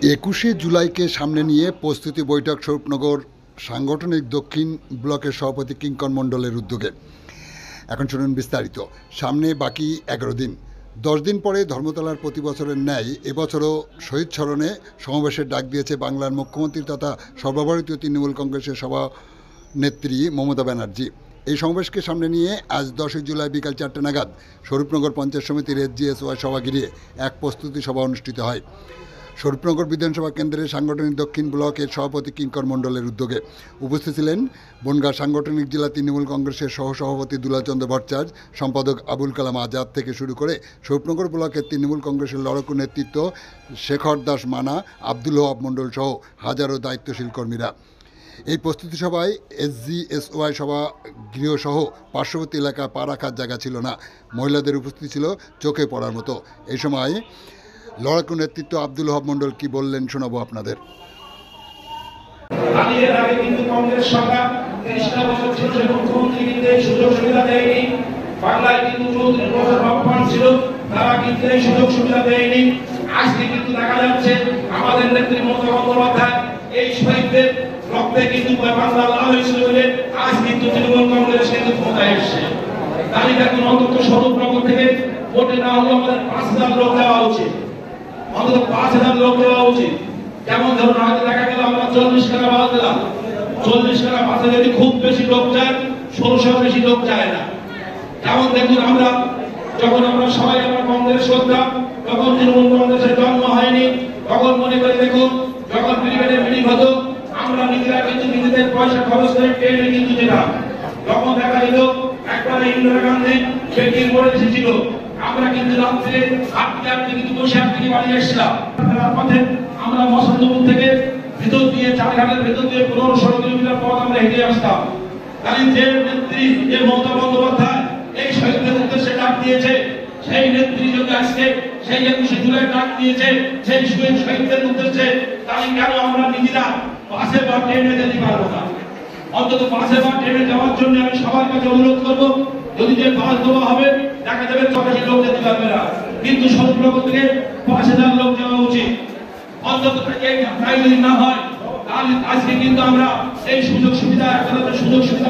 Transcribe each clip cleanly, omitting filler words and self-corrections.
21শে জুলাইকে সামনে নিয়ে প্রস্তুতি বৈঠক স্বরূপনগর সাংগঠনিক দক্ষিণ ব্লকের সভাপতি কিঙ্কর মণ্ডলের উদ্যোগে। এখন শুনুন বিস্তারিত। সামনে বাকি 11 দিন। 10 দিন পরে ধর্মতলার প্রতি বছরের ন্যায় এবছরও শহীদ স্মরণে সমাবেশের ডাক দিয়েছে বাংলার মুখ্যমন্ত্রী তথা সর্বভারতীয় তৃণমূল কংগ্রেসের সভানেত্রী মমতা ব্যানার্জি। এই সমাবেশকে সামনে নিয়ে আজ 10 জুলাই বিকাল 4টে নাগাদ স্বরূপনগর পঞ্চায়েত সমিতির SGSY সভাগৃহে এক প্রস্তুতি সভা অনুষ্ঠিত হয়। স্বরূপনগর বিধানসভা কেন্দ্রের সাংগঠনিক দক্ষিণ ব্লকের সভাপতি কিঙ্কর মণ্ডলের উদ্যোগে উপস্থিত ছিলেন বনগাঁ সাংগঠনিক জেলা তৃণমূল কংগ্রেসের সহসভাপতি দুলাচন্দ্র ভট্টাচার্য, সম্পাদক আবুল কালাম আজাদ থেকে শুরু করে স্বরূপনগর ব্লকের তৃণমূল কংগ্রেসের লড়াকু নেতৃত্ব শেখর দাস মানা, আব্দুল ওয়াহাব মণ্ডল সহ হাজারো দায়িত্বশীল কর্মীরা। এই প্রস্তুতি সভায় SGSY সভাগৃহসহ পার্শ্ববর্তী এলাকা পা রাখার জায়গা ছিল না। মহিলাদের উপস্থিতি ছিল চোখে পড়ার মতো। এই সময় লড়াকু নেতৃত্ব আব্দুল ওয়াহাব মণ্ডল কি বললেন শোনাবো আপনাদের। আজকে কিন্তু দেখা যাচ্ছে আমাদের নেত্রী মমতা বন্দ্যোপাধ্যায় এই শহীদদের রক্তে কিন্তু বাংলা লাল হয়েছিল বলে আজ কিন্তু তৃণমূল কংগ্রেস কিন্তু ক্ষমতায় এসেছে। তাই দেখুন অন্তত স্বরূপনগর থেকে ভোটে না হলে আমাদের 5000 লোক দেওয়া উচিত, অন্তত 5000 লোক দেওয়া উচিত। যেমন ধরুন হয়তো দেখা গেল আমরা 40 টাকা ভাড়া দিলাম, 40 টাকা মাসে যদি খুব বেশি লোক যায় 1600 বেশি লোক যায় না। যেমন দেখুন আমরা যখন আমরা সবাই আমরা কংগ্রেস করতাম তখন তৃণমূল কংগ্রেসের জন্ম হয়নি, তখন মনে করে দেখুন যখন মিটিং হতো আমরা নিজেরা কিন্তু নিজেদের পয়সা খরচ করে ট্রেনে কিন্তু যেতাম। তখন দেখা যেত একবারে ইন্দিরা গান্ধী বেটির মোড়ে এসেছিল, আমরা কিন্তু রাত্রে 8টা কিন্তু বসে থেকে বাড়ি এসেছিলাম। পথে আমরা মসন্দপুর থেকে ভিতর দিয়ে চারঘাটের ভেতর দিয়ে 15-16 কিলোমিটার পথ আমরা হেঁটে আসতাম। কারণ যে নেত্রী যে মমতা বন্দ্যোপাধ্যায় এই শহীদদের উদ্দেশ্যে ডাক দিয়েছে, সেই নেত্রী যদি আজকে সেই 21শে জুলাই ডাক দিয়েছে সেই শহীদদের উদ্দেশ্যে, তাই কেন আমরা নিজেরা বাসে বা ট্রেনে যেতে পারবো না? অন্তত বাসে বা ট্রেনে যাওয়ার জন্য আমি সবার কাছে অনুরোধ করবো, যদি যে বাস দেওয়া হবে দেখা যাবে বেশি লোক যেতে পারবে না, কিন্তু স্বরূপনগর থেকে 5000 লোক যাওয়া উচিত। অন্তত তাই যদি না হয় তাহলে আজকে কিন্তু আমরা এই সুযোগ সুবিধা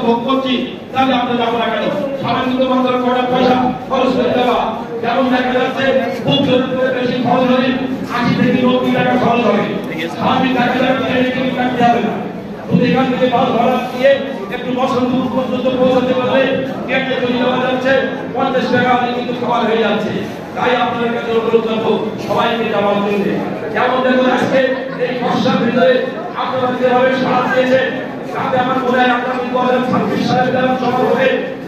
ভোগ করছি, তাহলে আমরা যাবো না কেন? সবাই কিন্তু মাত্র কটা পয়সা খরচ করে দেওয়া, যেমন দেখা যাচ্ছে খুব জোর করে বেশি খরচ হবে 80 থেকে 90 টাকা খরচ হবে। আমি দেখা যাচ্ছে কাটতে হবে না, এখান থেকে বাস ভাড়া দিয়ে একটু বসন্তপুর পর্যন্ত পৌঁছাতে পারলে কেটে চলে যাওয়া যাচ্ছে 50 টাকা কিন্তু খাবার হয়ে যাচ্ছে। তাই আপনাদের কাছে অনুরোধ করবো সবাইকে যাওয়ার জন্য। যেমন দেখুন আজকে এই বর্ষার ভিতরে আপনারা যেভাবে সাড়া দিয়েছেন, তাতে আমার মনে হয় আগামী 2026 সালে বিধানসভা হবে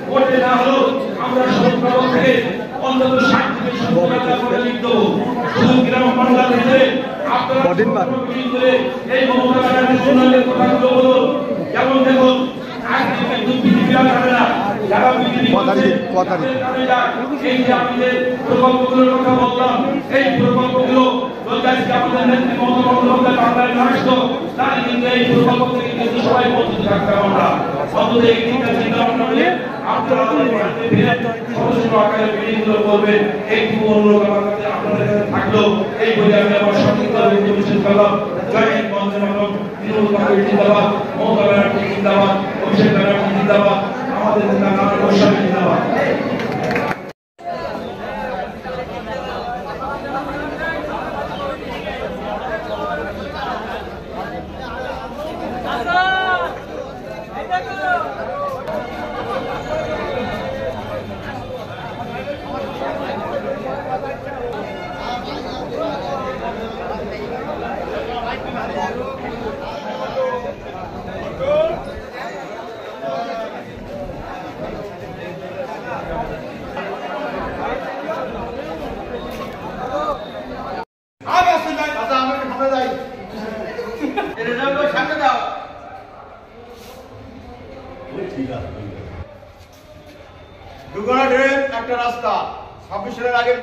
ভোটে না হলেও আমরা স্বরূপনগর থেকে অন্তত 60 থেকে 70 টাকা করে লিখ দেবো। শুধু গ্রাম বাংলার ভিতরে আপনারা এই মমতা ব্যানার্জির উন্নয়নের কথাগুলো বলুন। যেমন দেখুন আজকে কিন্তু বিজেপি আর যাবে না, যারা বিজেপি এই যে আমাদের প্রকল্পগুলোর কথা বললাম, এই প্রকল্পগুলো আমাদের নেত্রী মমতা বন্দ্যোপাধ্যায় বাংলায় না আসতো তাহলে কিন্তু এই প্রকল্প থেকে কিন্তু সবাই বঞ্চিত থাকতাম আমরা। অন্তত এই দিকটা চিন্তা ভাবনা করে আপনারা সদস্য আকারে মিটিংগুলো করবেন, এইটুকু অনুরোধ আমার কাছে আপনাদের কাছে থাকলো। এই বলে আমি আমার সঠিকভাবে পরিচিত করলাম। জয় হিন্দ, বন্দে মাতরম, তৃণমূল কংগ্রেস জিন্দাবাদ, মমতা ব্যানার্জি জিন্দাবাদ, অভিষেক ব্যানার্জি জিন্দাবাদ, আমাদের নেতা নারায়ণ গোস্বামী জিন্দাবাদ। দুগোনা ড্রেন একটা রাস্তা 26 সালের আগে